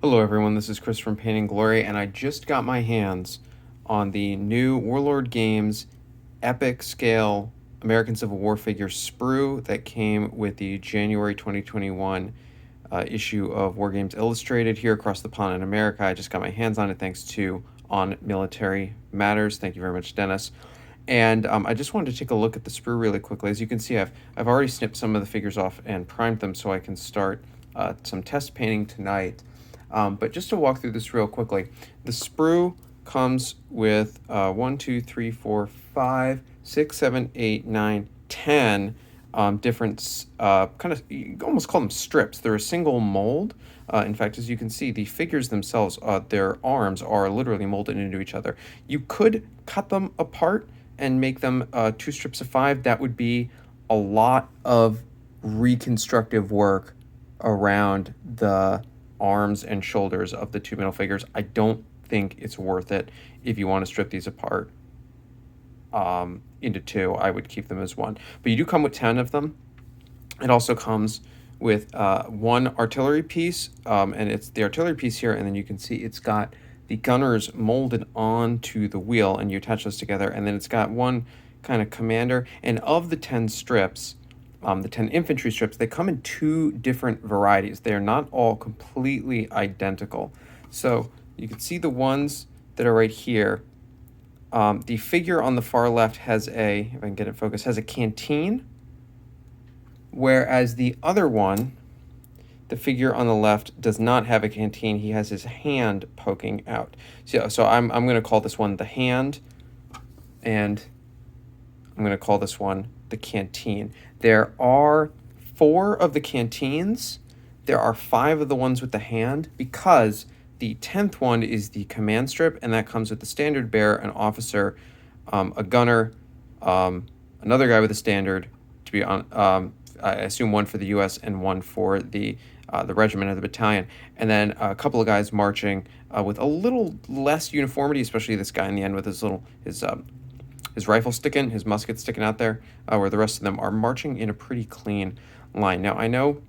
Hello everyone, this is Chris from Pain and Glory, and I just got my hands on the new Warlord Games epic scale American Civil War figure sprue that came with the January 2021 issue of War Games Illustrated here across the pond in America. I just got my hands on it thanks to On Military Matters. Thank you very much, Dennis. And I just wanted to take a look at the sprue really quickly. As you can see, I've already snipped some of the figures off and primed them so I can start some test painting tonight. But just to walk through this real quickly, the sprue comes with 1, 2, 3, 4, 5, 6, 7, 8, 9, 10 different kind of, you almost call them strips. They're a single mold. In fact, as you can see, the figures themselves, their arms are literally molded into each other. You could cut them apart and make them 2 strips of 5. That would be a lot of reconstructive work around the arms and shoulders of the 2 middle figures. I don't think it's worth it if you want to strip these apart into 2. I would keep them as 1. But you do come with 10 of them. It also comes with 1 artillery piece, and it's the artillery piece here, and then you can see it's got the gunners molded onto the wheel, and you attach those together, and then it's got 1 kind of commander. And of the 10 strips, the 10 infantry strips, they come in 2 different varieties. They are not all completely identical. So you can see the ones that are right here. The figure on the far left has if I can get it focused, has a canteen, whereas the other one, the figure on the left, does not have a canteen. He has his hand poking out. So I'm going to call this one the hand, and I'm going to call this one the canteen. There are 4 of the canteens. There are 5 of the ones with the hand, because the 10th one is the command strip, and that comes with the standard bearer, an officer, a gunner, another guy with a standard, to be on, I assume 1 for the U.S. and 1 for the regiment or the battalion, and then a couple of guys marching with a little less uniformity, especially this guy in the end with his rifle sticking, his musket sticking out there, where the rest of them are marching in a pretty clean line. Now, I know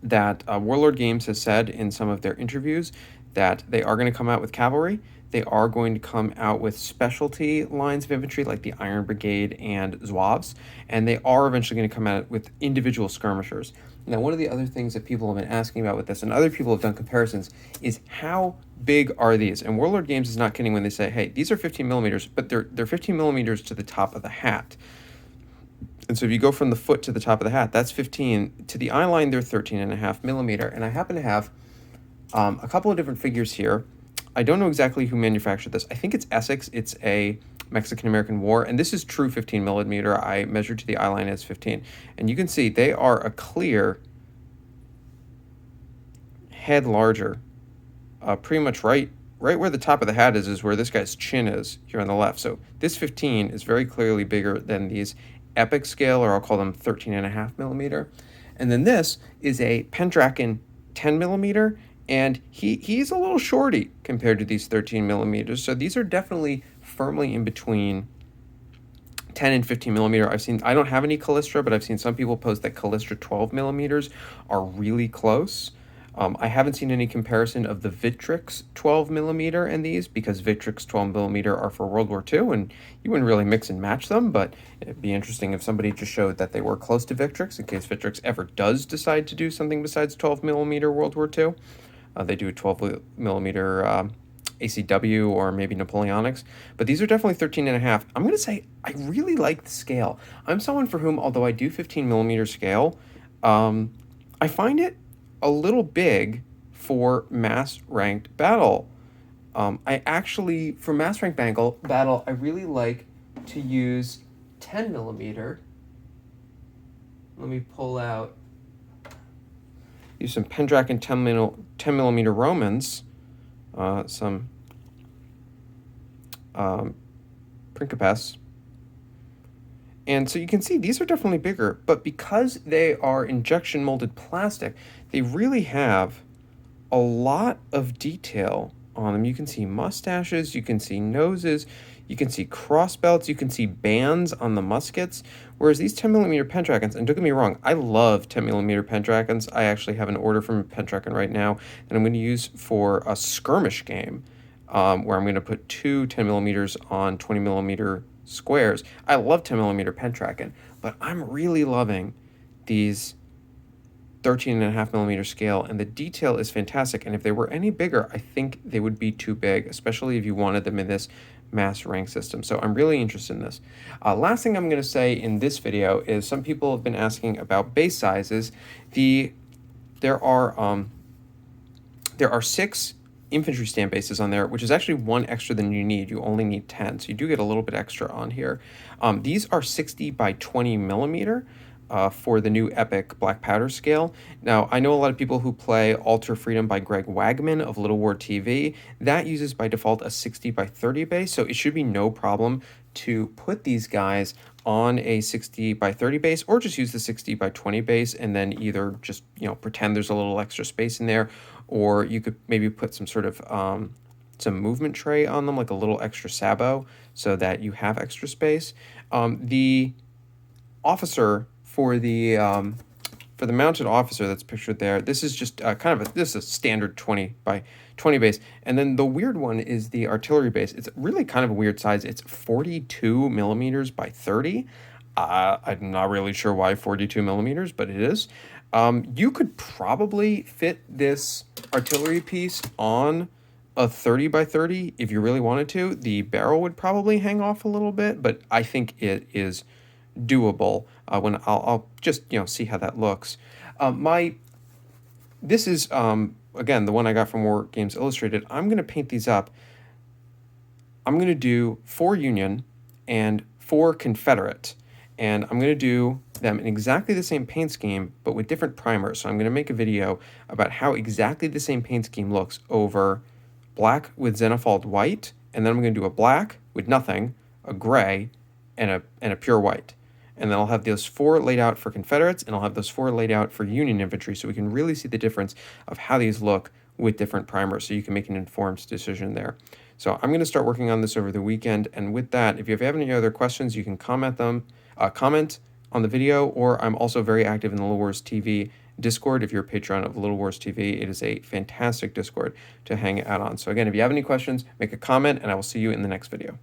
that Warlord Games has said in some of their interviews that they are going to come out with cavalry. They are going to come out with specialty lines of infantry like the Iron Brigade and Zouaves, and they are eventually going to come out with individual skirmishers. Now, one of the other things that people have been asking about with this, and other people have done comparisons, is how big are these? And Warlord Games is not kidding when they say, hey, these are 15 millimeters, but they're 15 millimeters to the top of the hat. And so if you go from the foot to the top of the hat, that's 15. To the eye line, they're 13.5 millimeter. And I happen to have a couple of different figures here. I don't know exactly who manufactured this. I think it's Essex. It's a Mexican-American War, and this is true 15 millimeter. I measured to the eye line as 15. And you can see they are a clear head larger. Pretty much right where the top of the hat is where this guy's chin is here on the left. So this 15 is very clearly bigger than these epic scale, or I'll call them 13.5 millimeter. And then this is a Pendragon 10 millimeter, and he's a little shorty compared to these 13 millimeters. So these are definitely firmly in between 10 and 15 millimeter. I don't have any Callistra, but I've seen some people post that Callistra 12 millimeters are really close. I haven't seen any comparison of the Victrix 12 millimeter and these, because Victrix 12 millimeter are for World War II, and you wouldn't really mix and match them, but it'd be interesting if somebody just showed that they were close to Victrix, in case Victrix ever does decide to do something besides 12 millimeter World War II. They do a 12 millimeter ACW or maybe Napoleonics, but these are definitely 13.5. I'm going to say I really like the scale. I'm someone for whom, although I do 15 millimeter scale, I find it a little big for mass ranked battle. I actually, for mass ranked battle, I really like to use 10 millimeter. Let me pull out, use some Pendragon 10 millimeter Romans, some Principes. And so you can see these are definitely bigger, but because they are injection molded plastic, they really have a lot of detail on them. You can see mustaches, you can see noses, You can see cross belts. You can see bands on the muskets. Whereas these 10mm Pendragons, and don't get me wrong, I love 10mm Pendragons. I actually have an order from Pendragon right now that I'm going to use for a skirmish game, where I'm going to put two 10mm on 20mm squares. I love 10mm Pendragon, but I'm really loving these 13.5mm scale, and the detail is fantastic. And if they were any bigger, I think they would be too big, especially if you wanted them in this mass rank system. So I'm really interested in this. Last thing I'm going to say in this video is some people have been asking about base sizes. There are 6 infantry stand bases on there, which is actually 1 extra than you need. You only need 10, so you do get a little bit extra on here. These are 60 by 20mm. For the new Epic Black Powder scale. Now, I know a lot of people who play Alter Freedom by Greg Wagman of Little War TV. That uses by default a 60 by 30 base, so it should be no problem to put these guys on a 60 by 30 base, or just use the 60 by 20 base and then either just, pretend there's a little extra space in there, or you could maybe put some sort of some movement tray on them, like a little extra sabot, so that you have extra space. The officer for the mounted officer that's pictured there, this is just this is a standard 20 by 20 base. And then the weird one is the artillery base. It's really kind of a weird size. It's 42mm by 30. I'm not really sure why 42mm, but it is. You could probably fit this artillery piece on a 30 by 30 if you really wanted to. The barrel would probably hang off a little bit, but I think it is doable. When I'll just see how that looks. This is again the one I got from Warlord Games Illustrated. I'm going to paint these up. I'm going to do 4 Union and 4 Confederate, and I'm going to do them in exactly the same paint scheme but with different primers. So I'm going to make a video about how exactly the same paint scheme looks over black with Zenithal white, and then I'm going to do a black with nothing, a gray, and a pure white. And then I'll have those 4 laid out for Confederates, and I'll have those 4 laid out for Union infantry, so we can really see the difference of how these look with different primers, so you can make an informed decision there. So I'm going to start working on this over the weekend, and with that, if you have any other questions, you can comment on the video, or I'm also very active in the Little Wars TV Discord. If you're a patron of Little Wars TV, it is a fantastic Discord to hang out on. So again, if you have any questions, make a comment, and I will see you in the next video.